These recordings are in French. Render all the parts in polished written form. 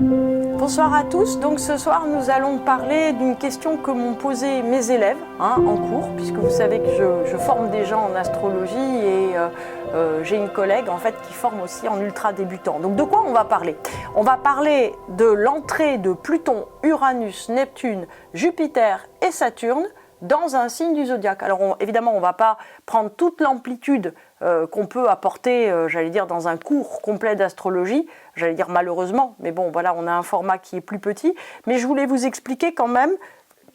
Bonsoir à tous. Donc ce soir, nous allons parler d'une question que m'ont posée mes élèves en cours, puisque vous savez que je forme des gens en astrologie et j'ai une collègue en fait qui forme aussi en ultra débutant. Donc de quoi on va parler? On va parler de l'entrée de Pluton, Uranus, Neptune, Jupiter et Saturne dans un signe du zodiaque. Alors évidemment, on ne va pas prendre toute l'amplitude qu'on peut apporter, j'allais dire, dans un cours complet d'astrologie, j'allais dire malheureusement, mais bon, voilà, on a un format qui est plus petit, mais je voulais vous expliquer quand même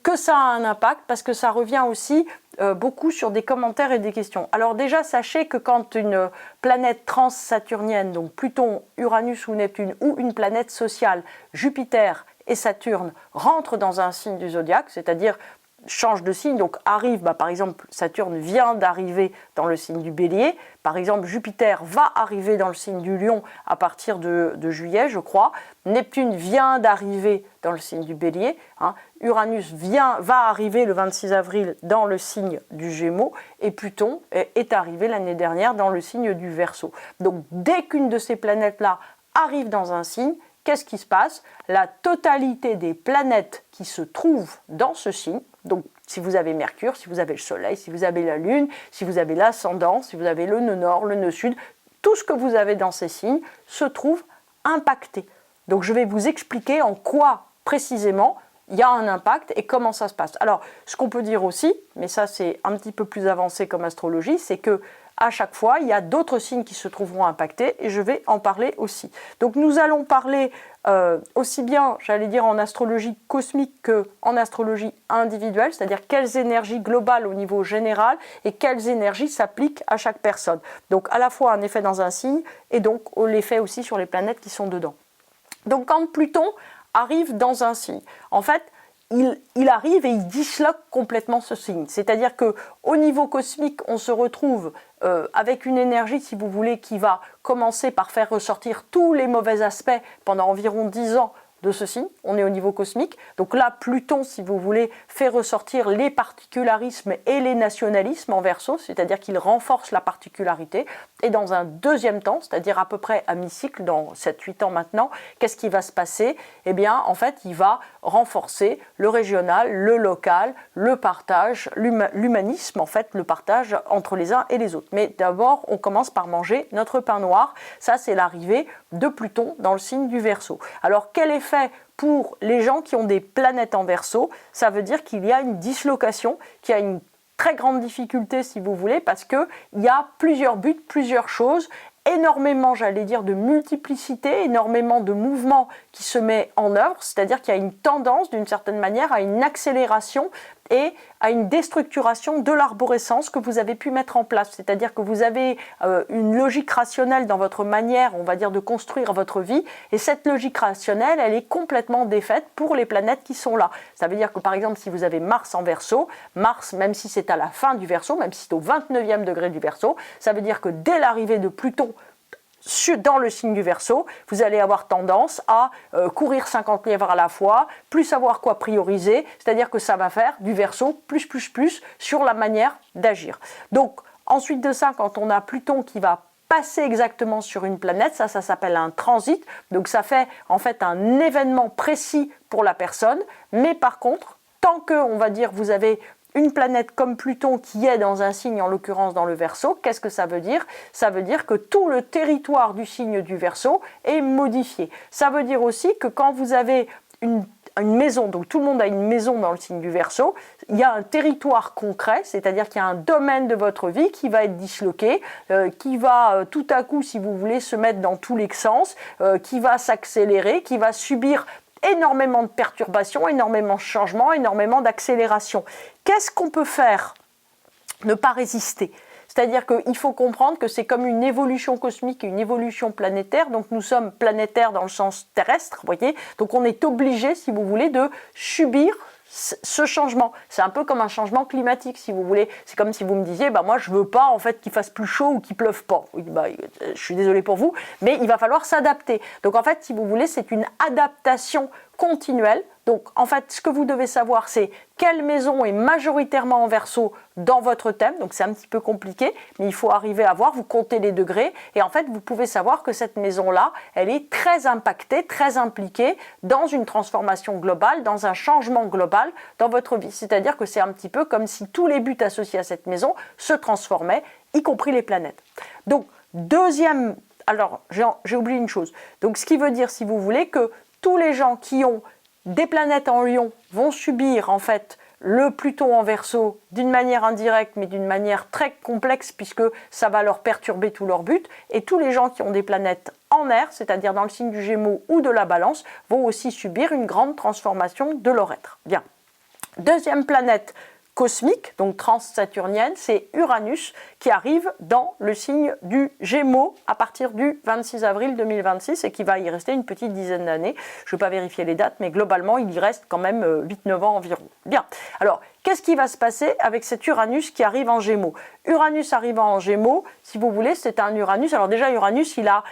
que ça a un impact, parce que ça revient aussi beaucoup sur des commentaires et des questions. Alors déjà, sachez que quand une planète trans-saturnienne, donc Pluton, Uranus ou Neptune, ou une planète sociale, Jupiter et Saturne, rentre dans un signe du zodiaque, c'est-à-dire change de signe, donc arrive, par exemple Saturne vient d'arriver dans le signe du Bélier, par exemple Jupiter va arriver dans le signe du Lion à partir de juillet je crois, Neptune vient d'arriver dans le signe du Bélier, Uranus va arriver le 26 avril dans le signe du Gémeaux et Pluton est arrivé l'année dernière dans le signe du Verseau. Donc dès qu'une de ces planètes-là arrive dans un signe, qu'est-ce qui se passe? La totalité des planètes qui se trouvent dans ce signe, donc si vous avez Mercure, si vous avez le Soleil, si vous avez la Lune, si vous avez l'ascendant, si vous avez le nœud nord, le nœud sud, tout ce que vous avez dans ces signes se trouve impacté. Donc je vais vous expliquer en quoi précisément il y a un impact et comment ça se passe. Alors ce qu'on peut dire aussi, mais ça c'est un petit peu plus avancé comme astrologie, c'est que à chaque fois, il y a d'autres signes qui se trouveront impactés et je vais en parler aussi. Donc nous allons parler aussi bien, j'allais dire, en astrologie cosmique qu'en astrologie individuelle, c'est-à-dire quelles énergies globales au niveau général et quelles énergies s'appliquent à chaque personne. Donc à la fois un effet dans un signe et donc l'effet aussi sur les planètes qui sont dedans. Donc quand Pluton arrive dans un signe, en fait, il arrive et il disloque complètement ce signe. C'est-à-dire qu'au niveau cosmique, on se retrouve avec une énergie, si vous voulez, qui va commencer par faire ressortir tous les mauvais aspects pendant environ 10 ans de ce signe. On est au niveau cosmique. Donc là, Pluton, si vous voulez, fait ressortir les particularismes et les nationalismes en Verseau, c'est-à-dire qu'il renforce la particularité. Et dans un deuxième temps, c'est-à-dire à peu près à mi-cycle, dans 7-8 ans maintenant, qu'est-ce qui va se passer? Eh bien, en fait, il va renforcer le régional, le local, le partage, l'humanisme, en fait, le partage entre les uns et les autres. Mais d'abord, on commence par manger notre pain noir. Ça, c'est l'arrivée de Pluton dans le signe du Verseau. Alors, quel effet pour les gens qui ont des planètes en Verseau? Ça veut dire qu'il y a une dislocation, qu'il y a une très grande difficulté, si vous voulez, parce qu'il y a plusieurs buts, plusieurs choses, énormément, j'allais dire, de multiplicité, énormément de mouvements qui se met en œuvre, c'est-à-dire qu'il y a une tendance, d'une certaine manière, à une accélération et à une déstructuration de l'arborescence que vous avez pu mettre en place. C'est-à-dire que vous avez une logique rationnelle dans votre manière, on va dire, de construire votre vie, et cette logique rationnelle, elle est complètement défaite pour les planètes qui sont là. Ça veut dire que, par exemple, si vous avez Mars en Verseau, Mars, même si c'est à la fin du Verseau, même si c'est au 29e degré du Verseau, ça veut dire que dès l'arrivée de Pluton dans le signe du Verseau, vous allez avoir tendance à courir 50 lièvres à la fois, plus savoir quoi prioriser, c'est-à-dire que ça va faire du Verseau plus sur la manière d'agir. Donc ensuite de ça, quand on a Pluton qui va passer exactement sur une planète, ça s'appelle un transit, donc ça fait en fait un événement précis pour la personne, mais par contre, tant que, on va dire, vous avez une planète comme Pluton qui est dans un signe, en l'occurrence dans le Verseau, qu'est-ce que ça veut dire? Ça veut dire que tout le territoire du signe du Verseau est modifié. Ça veut dire aussi que quand vous avez une maison, donc tout le monde a une maison dans le signe du Verseau, il y a un territoire concret, c'est-à-dire qu'il y a un domaine de votre vie qui va être disloqué, qui va tout à coup, si vous voulez, se mettre dans tous les sens, qui va s'accélérer, qui va subir énormément de perturbations, énormément de changements, énormément d'accélération. Qu'est-ce qu'on peut faire? Ne pas résister. C'est-à-dire qu'il faut comprendre que c'est comme une évolution cosmique et une évolution planétaire. Donc nous sommes planétaires dans le sens terrestre, vous voyez. Donc on est obligé, si vous voulez, de subir ce changement. C'est un peu comme un changement climatique, si vous voulez. C'est comme si vous me disiez, moi je veux pas en fait qu'il fasse plus chaud ou qu'il pleuve pas. Oui, je suis désolée pour vous, mais il va falloir s'adapter. Donc en fait, si vous voulez, c'est une adaptation continuelle Donc en fait, ce que vous devez savoir, c'est quelle maison est majoritairement en Verseau dans votre thème. Donc c'est un petit peu compliqué, mais il faut arriver à voir, vous comptez les degrés, et en fait, vous pouvez savoir que cette maison-là, elle est très impactée, très impliquée dans une transformation globale, dans un changement global dans votre vie. C'est-à-dire que c'est un petit peu comme si tous les buts associés à cette maison se transformaient, y compris les planètes. Donc, deuxième... Alors, j'ai oublié une chose. Donc, ce qui veut dire, si vous voulez, que tous les gens qui ont des planètes en Lion vont subir, en fait, le Pluton en Verseau d'une manière indirecte, mais d'une manière très complexe, puisque ça va leur perturber tout leur but. Et tous les gens qui ont des planètes en air, c'est-à-dire dans le signe du Gémeaux ou de la Balance, vont aussi subir une grande transformation de leur être. Bien. Deuxième planète cosmique, donc transsaturnienne, c'est Uranus qui arrive dans le signe du Gémeaux à partir du 26 avril 2026 et qui va y rester une petite dizaine d'années. Je ne vais pas vérifier les dates, mais globalement, il y reste quand même 8-9 ans environ. Bien, alors, qu'est-ce qui va se passer avec cet Uranus qui arrive en Gémeaux? Uranus arrivant en Gémeaux, si vous voulez, c'est un Uranus. Alors déjà, Uranus, il a,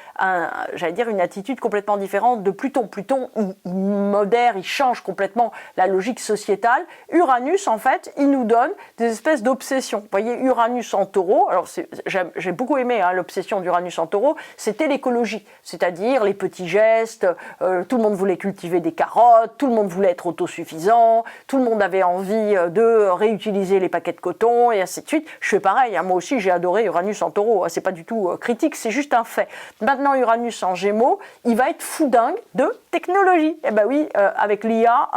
une attitude complètement différente de Pluton. Pluton, il modère, il change complètement la logique sociétale. Uranus, en fait, il nous donne des espèces d'obsessions. Vous voyez, Uranus en Taureau, alors j'ai beaucoup aimé l'obsession d'Uranus en Taureau, c'était l'écologie, c'est-à-dire les petits gestes, tout le monde voulait cultiver des carottes, tout le monde voulait être autosuffisant, tout le monde avait envie de réutiliser les paquets de coton et ainsi de suite. Je fais pareil, moi aussi j'ai adoré Uranus en Taureau, c'est pas du tout critique, c'est juste un fait. Maintenant Uranus en Gémeaux, il va être fou dingue de technologie. Eh ben oui, avec l'IA,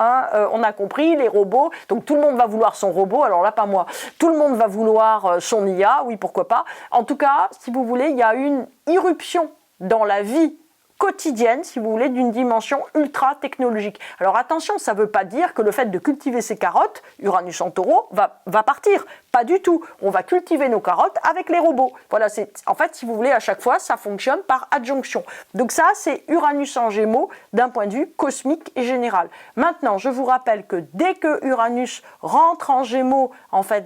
on a compris, les robots, donc tout le monde va vouloir son robot, alors là pas moi, tout le monde va vouloir son IA, oui pourquoi pas. En tout cas, si vous voulez, il y a une irruption dans la vie quotidienne, si vous voulez, d'une dimension ultra technologique. Alors attention, ça ne veut pas dire que le fait de cultiver ses carottes, Uranus en Taureau, va partir. Pas du tout. On va cultiver nos carottes avec les robots. Voilà, en fait, si vous voulez, à chaque fois, ça fonctionne par adjonction. Donc ça, c'est Uranus en Gémeaux d'un point de vue cosmique et général. Maintenant, je vous rappelle que dès que Uranus rentre en Gémeaux, en fait,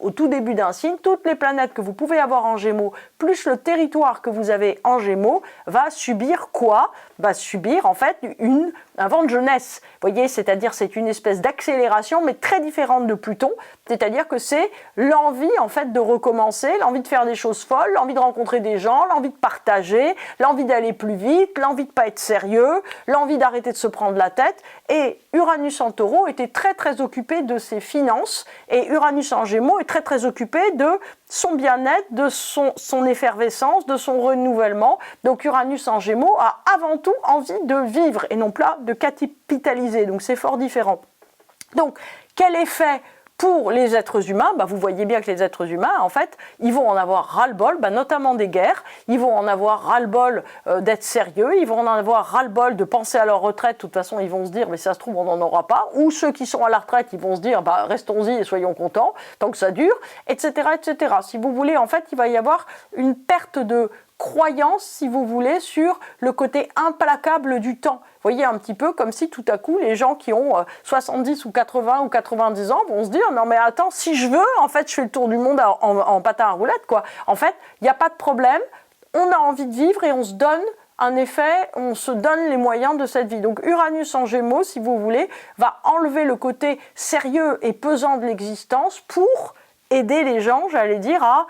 au tout début d'un signe, toutes les planètes que vous pouvez avoir en Gémeaux, plus le territoire que vous avez en Gémeaux, va subir quoi? Va subir en fait un vent de jeunesse. Vous voyez, c'est-à-dire c'est une espèce d'accélération, mais très différente de Pluton. C'est-à-dire que c'est l'envie en fait de recommencer, l'envie de faire des choses folles, l'envie de rencontrer des gens, l'envie de partager, l'envie d'aller plus vite, l'envie de pas être sérieux, l'envie d'arrêter de se prendre la tête. Et Uranus en Taureau était très très occupé de ses finances et Uranus en Gémeaux est très très occupé de son bien-être, de son effervescence, de son renouvellement. Donc Uranus en Gémeaux a avant tout envie de vivre et non pas de capitaliser. Donc c'est fort différent. Donc quel effet pour les êtres humains? Vous voyez bien que les êtres humains, en fait, ils vont en avoir ras-le-bol, notamment des guerres, ils vont en avoir ras-le-bol d'être sérieux, ils vont en avoir ras-le-bol de penser à leur retraite, de toute façon ils vont se dire mais ça se trouve on n'en aura pas, ou ceux qui sont à la retraite ils vont se dire restons-y et soyons contents, tant que ça dure, etc., etc. Si vous voulez, en fait, il va y avoir une perte de croyance, si vous voulez, sur le côté implacable du temps. Vous voyez, un petit peu comme si tout à coup, les gens qui ont 70 ou 80 ou 90 ans vont se dire « Non mais attends, si je veux, en fait, je fais le tour du monde en patin à roulettes, quoi. » En fait, il n'y a pas de problème, on a envie de vivre et on se donne un effet, on se donne les moyens de cette vie. Donc Uranus en Gémeaux, si vous voulez, va enlever le côté sérieux et pesant de l'existence pour aider les gens, j'allais dire, à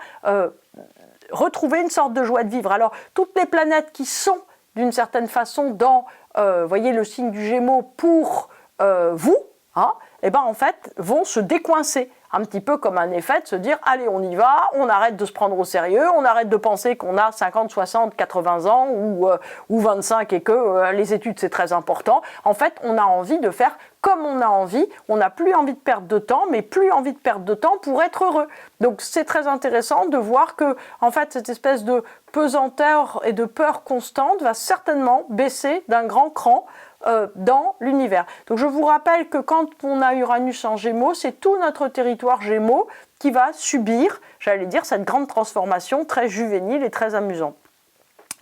retrouver une sorte de joie de vivre. Alors, toutes les planètes qui sont, d'une certaine façon, dans, voyez, le signe du Gémeaux pour vous, en fait, vont se décoincer. Un petit peu comme un effet de se dire, allez, on y va, on arrête de se prendre au sérieux, on arrête de penser qu'on a 50, 60, 80 ans ou 25 et que les études, c'est très important. En fait, on a envie de faire comme on a envie, on n'a plus envie de perdre de temps, mais plus envie de perdre de temps pour être heureux. Donc, c'est très intéressant de voir que, en fait, cette espèce de pesanteur et de peur constante va certainement baisser d'un grand cran dans l'univers. Donc je vous rappelle que quand on a Uranus en Gémeaux, c'est tout notre territoire Gémeaux qui va subir, j'allais dire, cette grande transformation très juvénile et très amusante.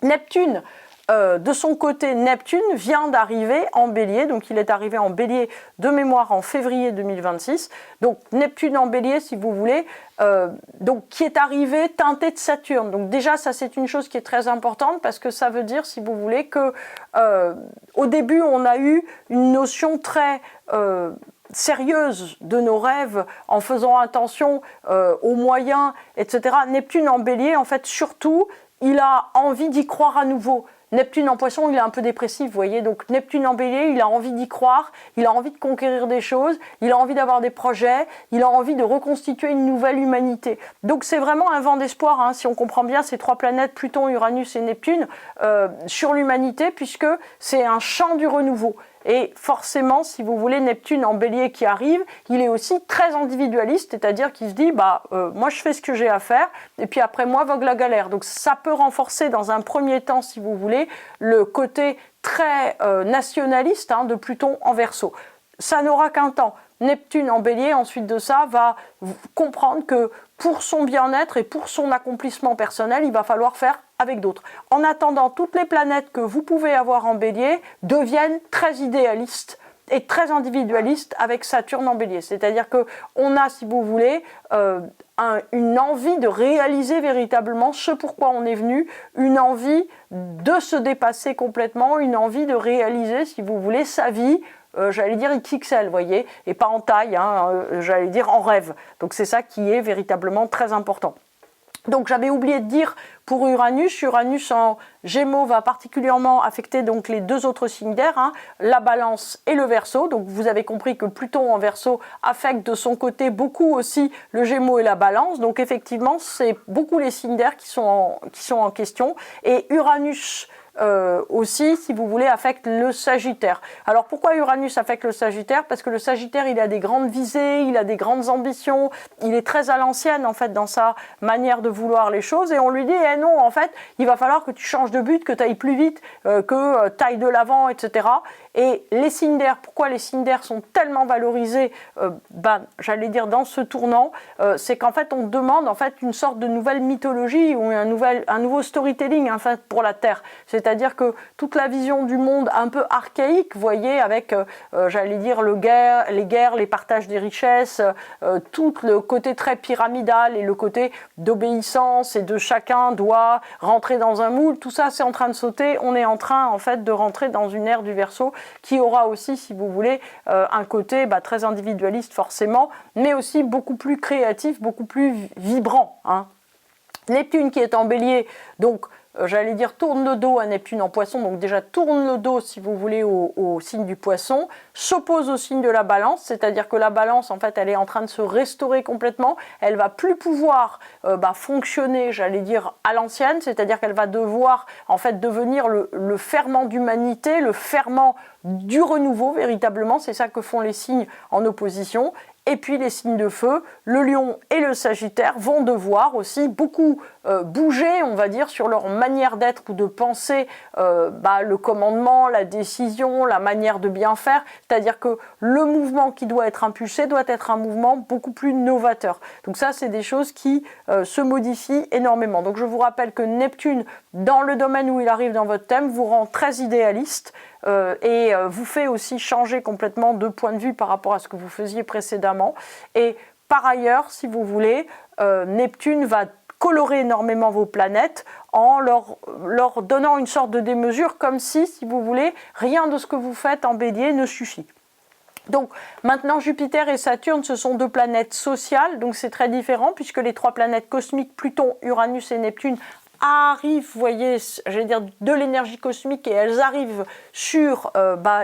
Neptune de son côté, Neptune vient d'arriver en Bélier, donc il est arrivé en Bélier de mémoire en février 2026. Donc Neptune en Bélier, si vous voulez, donc qui est arrivé teinté de Saturne. Donc déjà, ça c'est une chose qui est très importante parce que ça veut dire, si vous voulez, que au début on a eu une notion très sérieuse de nos rêves en faisant attention aux moyens, etc. Neptune en Bélier, en fait, surtout, il a envie d'y croire à nouveau. Neptune en Poisson, il est un peu dépressif, vous voyez. Donc Neptune en Bélier, il a envie d'y croire, il a envie de conquérir des choses, il a envie d'avoir des projets, il a envie de reconstituer une nouvelle humanité. Donc c'est vraiment un vent d'espoir, hein, si on comprend bien ces trois planètes, Pluton, Uranus et Neptune, sur l'humanité, puisque c'est un chant du renouveau. Et forcément, si vous voulez, Neptune en Bélier qui arrive, il est aussi très individualiste, c'est-à-dire qu'il se dit, moi je fais ce que j'ai à faire, et puis après moi vogue la galère. Donc ça peut renforcer dans un premier temps, si vous voulez, le côté très nationaliste de Pluton en Verseau. Ça n'aura qu'un temps. Neptune en Bélier, ensuite de ça, va comprendre que pour son bien-être et pour son accomplissement personnel, il va falloir faire avec d'autres. En attendant, toutes les planètes que vous pouvez avoir en Bélier deviennent très idéalistes et très individualistes avec Saturne en Bélier. C'est-à-dire qu'on a, si vous voulez, une envie de réaliser véritablement ce pourquoi on est venu, une envie de se dépasser complètement, une envie de réaliser, si vous voulez, sa vie, j'allais dire XXL, vous voyez, et pas en taille, j'allais dire en rêve. Donc c'est ça qui est véritablement très important. Donc j'avais oublié de dire pour Uranus, Uranus en Gémeaux va particulièrement affecter donc les deux autres signes d'air, la Balance et le Verseau. Donc vous avez compris que Pluton en Verseau affecte de son côté beaucoup aussi le Gémeaux et la Balance. Donc effectivement, c'est beaucoup les signes d'air qui sont en question. Et Uranus aussi, si vous voulez, affecte le Sagittaire. Alors pourquoi Uranus affecte le Sagittaire? Parce que le Sagittaire, il a des grandes visées, il a des grandes ambitions, il est très à l'ancienne en fait dans sa manière de vouloir les choses et on lui dit non, en fait, il va falloir que tu changes de but, que tu ailles plus vite, que tu ailles de l'avant, etc. Et les signes d'air, pourquoi les signes d'air sont tellement valorisés, j'allais dire dans ce tournant, c'est qu'en fait on demande en fait une sorte de nouvelle mythologie ou un nouveau storytelling en fait pour la Terre. C'est-à-dire que toute la vision du monde un peu archaïque, vous voyez, avec, j'allais dire, les guerres, les partages des richesses, tout le côté très pyramidal et le côté d'obéissance et de chacun doit rentrer dans un moule, tout ça c'est en train de sauter. On est en train en fait de rentrer dans une ère du Verseau qui aura aussi, si vous voulez, un côté très individualiste forcément, mais aussi beaucoup plus créatif, beaucoup plus vibrant. Neptune qui est en Bélier, donc j'allais dire tourne le dos à Neptune en Poisson, donc déjà tourne le dos si vous voulez au signe du Poisson, s'oppose au signe de la Balance, c'est-à-dire que la Balance en fait elle est en train de se restaurer complètement, elle va plus pouvoir fonctionner, j'allais dire à l'ancienne, c'est-à-dire qu'elle va devoir en fait devenir le ferment d'humanité, le ferment du renouveau véritablement, c'est ça que font les signes en opposition. Et puis les signes de feu, le Lion et le Sagittaire vont devoir aussi beaucoup bouger, on va dire, sur leur manière d'être ou de penser le commandement, la décision, la manière de bien faire. C'est-à-dire que le mouvement qui doit être impulsé doit être un mouvement beaucoup plus novateur. Donc ça, c'est des choses qui se modifient énormément. Donc je vous rappelle que Neptune, dans le domaine où il arrive dans votre thème, vous rend très idéaliste. Et vous fait aussi changer complètement de point de vue par rapport à ce que vous faisiez précédemment. Et par ailleurs, si vous voulez, Neptune va colorer énormément vos planètes en leur donnant une sorte de démesure, comme si vous voulez, rien de ce que vous faites en Bélier ne suffit. Donc maintenant Jupiter et Saturne, ce sont deux planètes sociales, donc c'est très différent puisque les trois planètes cosmiques, Pluton, Uranus et Neptune, arrivent, vous voyez, j'allais dire de l'énergie cosmique et elles arrivent sur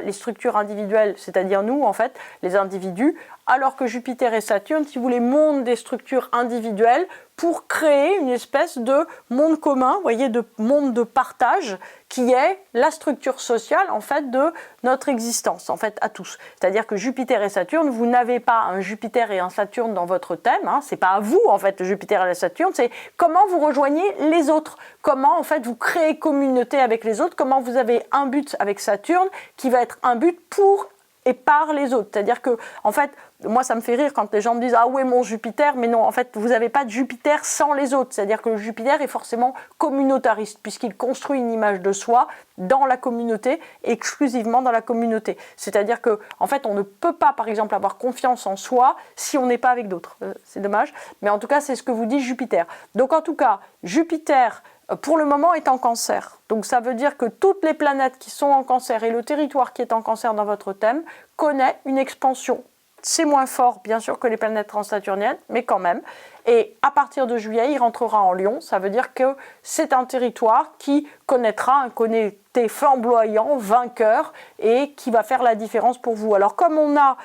les structures individuelles, c'est-à-dire nous en fait, les individus, alors que Jupiter et Saturne, si vous voulez, montent des structures individuelles pour créer une espèce de monde commun, vous voyez, de monde de partage qui est la structure sociale en fait de notre existence, en fait à tous. C'est-à-dire que Jupiter et Saturne, vous n'avez pas un Jupiter et un Saturne dans votre thème, c'est pas à vous en fait Jupiter et la Saturne, c'est comment vous rejoignez les autres, comment en fait vous créez communauté avec les autres, comment vous avez un but avec Saturne qui va être un but pour et par les autres. C'est-à-dire que, en fait, moi ça me fait rire quand les gens me disent « Ah ouais, mon Jupiter », mais non, en fait, vous n'avez pas de Jupiter sans les autres. C'est-à-dire que le Jupiter est forcément communautariste, puisqu'il construit une image de soi dans la communauté, exclusivement dans la communauté. C'est-à-dire que, en fait, on ne peut pas, par exemple, avoir confiance en soi si on n'est pas avec d'autres. C'est dommage, mais en tout cas, c'est ce que vous dit Jupiter. Donc, en tout cas, Jupiter, pour le moment, est en Cancer. Donc, ça veut dire que toutes les planètes qui sont en Cancer et le territoire qui est en Cancer dans votre thème connaît une expansion. C'est moins fort, bien sûr, que les planètes transsaturniennes, mais quand même. Et à partir de juillet, il rentrera en Lion. Ça veut dire que c'est un territoire qui connaîtra un côté flamboyant, vainqueur, et qui va faire la différence pour vous. Alors, comme on a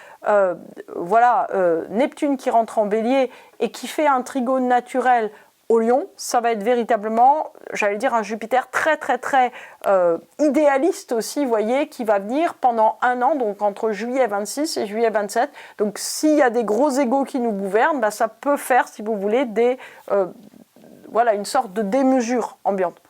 Neptune qui rentre en Bélier et qui fait un trigone naturel au Lion, ça va être véritablement, j'allais dire, un Jupiter très très très idéaliste aussi, vous voyez, qui va venir pendant un an, donc entre juillet 26 et juillet 27. Donc s'il y a des gros égos qui nous gouvernent, bah, ça peut faire, si vous voulez, une sorte de démesure ambiante.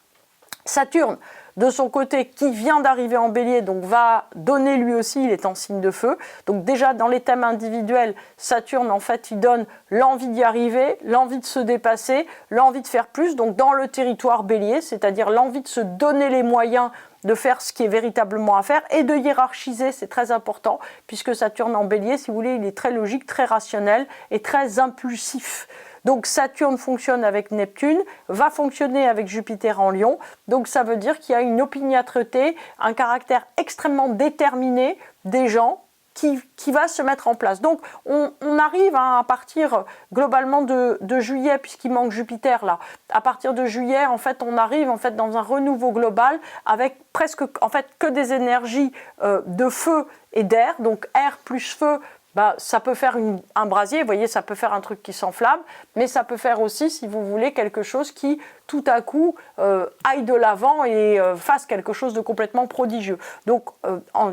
Saturne, de son côté, qui vient d'arriver en Bélier, donc va donner lui aussi, il est en signe de feu. Donc déjà, dans les thèmes individuels, Saturne, en fait, il donne l'envie d'y arriver, l'envie de se dépasser, l'envie de faire plus, donc dans le territoire Bélier, c'est-à-dire l'envie de se donner les moyens de faire ce qui est véritablement à faire et de hiérarchiser, c'est très important, puisque Saturne en Bélier, si vous voulez, il est très logique, très rationnel et très impulsif. Donc Saturne fonctionne avec Neptune, va fonctionner avec Jupiter en Lion. Donc ça veut dire qu'il y a une opiniâtreté, un caractère extrêmement déterminé des gens qui va se mettre en place. Donc on arrive à partir globalement de juillet, puisqu'il manque Jupiter là. À partir de juillet, en fait, on arrive en fait dans un renouveau global avec presque en fait que des énergies de feu et d'air. Donc air plus feu. Bah, ça peut faire un brasier, vous voyez, ça peut faire un truc qui s'enflamme, mais ça peut faire aussi, si vous voulez, quelque chose qui, tout à coup, aille de l'avant et fasse quelque chose de complètement prodigieux. Donc,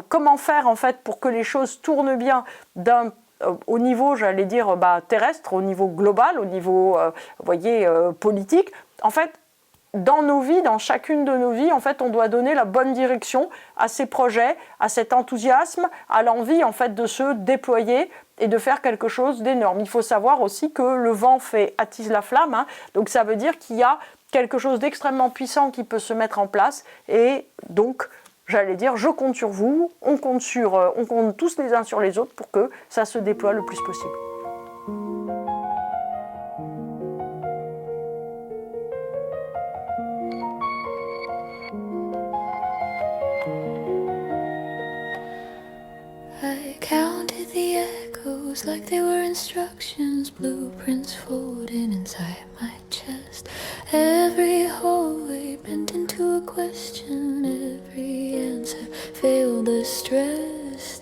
comment faire, en fait, pour que les choses tournent bien au niveau, j'allais dire, terrestre, au niveau global, au niveau, vous voyez, politique. En fait, dans nos vies, dans chacune de nos vies, en fait, on doit donner la bonne direction à ces projets, à cet enthousiasme, à l'envie, en fait, de se déployer et de faire quelque chose d'énorme. Il faut savoir aussi que le vent attise la flamme, hein, donc ça veut dire qu'il y a quelque chose d'extrêmement puissant qui peut se mettre en place, et donc, j'allais dire, je compte sur vous, on compte tous les uns sur les autres pour que ça se déploie le plus possible. I counted the echoes like they were instructions, blueprints folding inside my chest. Every hallway bent into a question, every answer failed the stress.